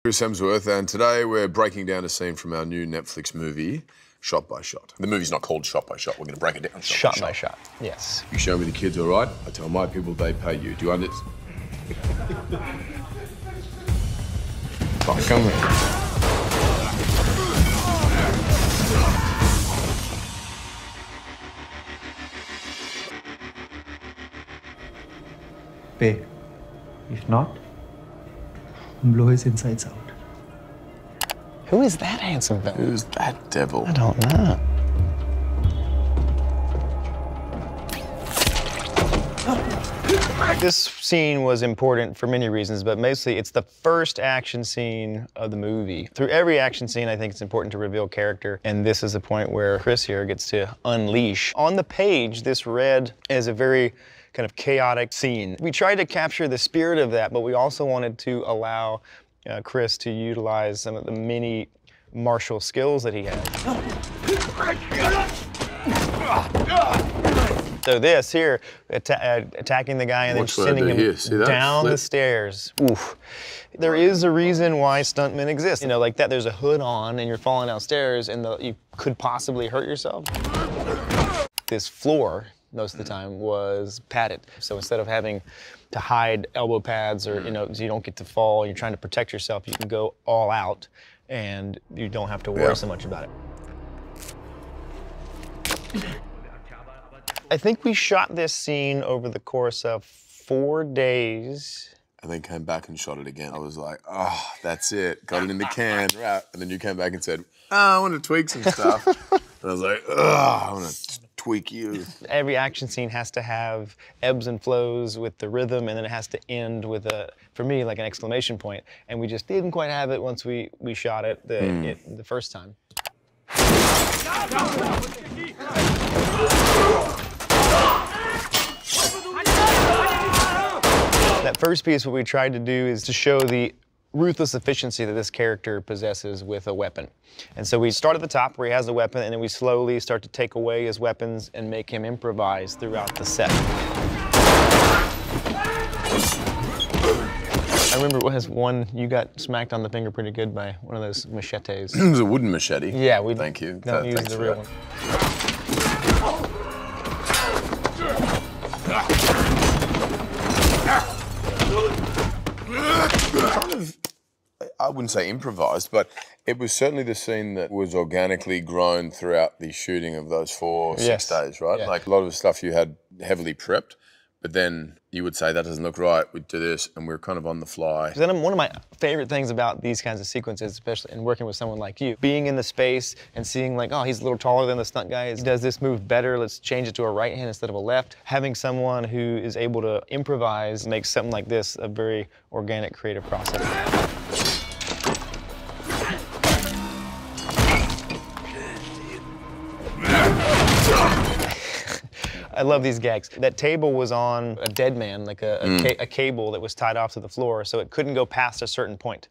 Chris Hemsworth, and today we're breaking down a scene from our new Netflix movie, Shot by Shot. The movie's not called Shot by Shot. We're going to break it down shot by shot. Yes. You show me the kids, all right? I tell my people they pay you. Do you understand? Come on. Pay. If not, blow his insides out. Who is that handsome villain? Who's that devil? I don't know. This scene was important for many reasons, but mostly it's the first action scene of the movie. Through every action scene, I think it's important to reveal character, and this is the point where Chris here gets to unleash. On the page, this read as a very kind of chaotic scene. We tried to capture the spirit of that, but we also wanted to allow Chris to utilize some of the many martial skills that he had. So this here, attacking the guy and then sending him down the stairs. Oof. There is a reason why stuntmen exist. You know, like that, there's a hood on and you're falling downstairs and you could possibly hurt yourself. This floor, most of the time, was padded. So instead of having to hide elbow pads or, you know, so you don't get to fall, you're trying to protect yourself, you can go all out and you don't have to worry so much about it. I think we shot this scene over the course of 4 days. And then came back and shot it again. I was like, oh, that's it. Got it in the can, right? And then you came back and said, oh, I want to tweak some stuff. And I was like, oh, I want to tweak you. Every action scene has to have ebbs and flows with the rhythm, and then it has to end with a, for me, like an exclamation point. And we just didn't quite have it once we shot it the first time. That first piece, what we tried to do is to show the ruthless efficiency that this character possesses with a weapon. And so we start at the top where he has a weapon, and then we slowly start to take away his weapons and make him improvise throughout the set. I remember it was one, you got smacked on the finger pretty good by one of those machetes. It was a wooden machete. Yeah, we Thank you. don't use the real one. Kind of, I wouldn't say improvised, but it was certainly the scene that was organically grown throughout the shooting of those 6 days, right? Yeah. Like a lot of the stuff you had heavily prepped, but then you would say, that doesn't look right, we'd do this, and we were kind of on the fly. Then one of my favorite things about these kinds of sequences, especially in working with someone like you, being in the space and seeing like, oh, he's a little taller than the stunt guy, he does this move better, let's change it to a right hand instead of a left. Having someone who is able to improvise makes something like this a very organic, creative process. I love these gags. That table was on a dead man, like a cable that was tied off to the floor, so it couldn't go past a certain point.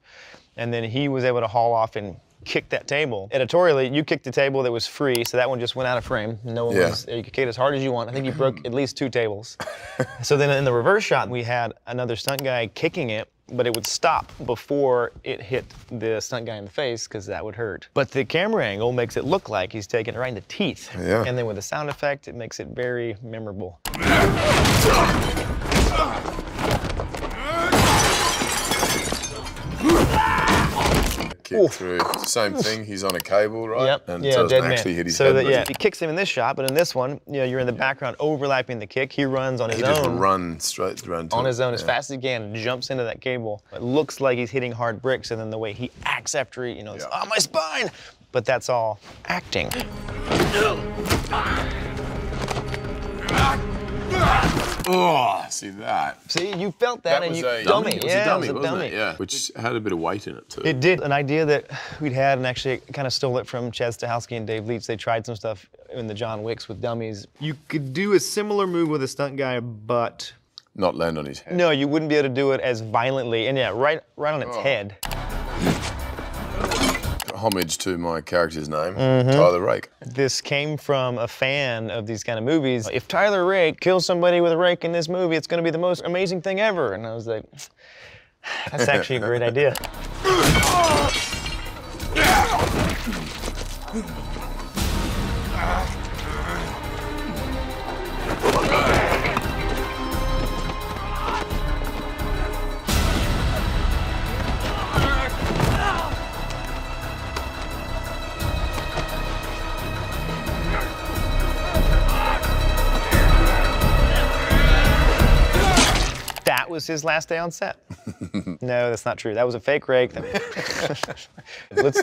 And then he was able to haul off and kick that table. Editorially, you kicked the table that was free, so that one just went out of frame. No one was, you could kick it as hard as you want. I think you broke at least 2 tables. So then in the reverse shot, we had another stunt guy kicking it, but it would stop before it hit the stunt guy in the face, because that would hurt. But the camera angle makes it look like he's taking it right in the teeth. Yeah. And then with the sound effect, it makes it very memorable. Kick through, same thing, he's on a cable, right? Yep. And yeah, so it dead doesn't man. actually hit his so head. that, he kicks him in this shot, but in this one, you know, you're in the background overlapping the kick. He runs on his own. He just run straight around on his own as fast as he can and jumps into that cable. It looks like he's hitting hard bricks, and then the way he acts after he, you know, it's, oh, my spine! But that's all acting. Oh, see that? See, you felt that, and you dummy. It was a dummy, it was a dummy. Yeah, which had a bit of weight in it too. It did. An idea that we'd had, and actually kind of stole it from Chad Stahelski and Dave Leitch. They tried some stuff in the John Wicks with dummies. You could do a similar move with a stunt guy, but not land on his head. No, you wouldn't be able to do it as violently, and yeah, right on its head. Homage to my character's name, Tyler Rake. This came from a fan of these kind of movies. If Tyler Rake kills somebody with a rake in this movie, it's going to be the most amazing thing ever. And I was like, That's actually a great idea. That was his last day on set. No, that's not true. That was a fake rake. Let's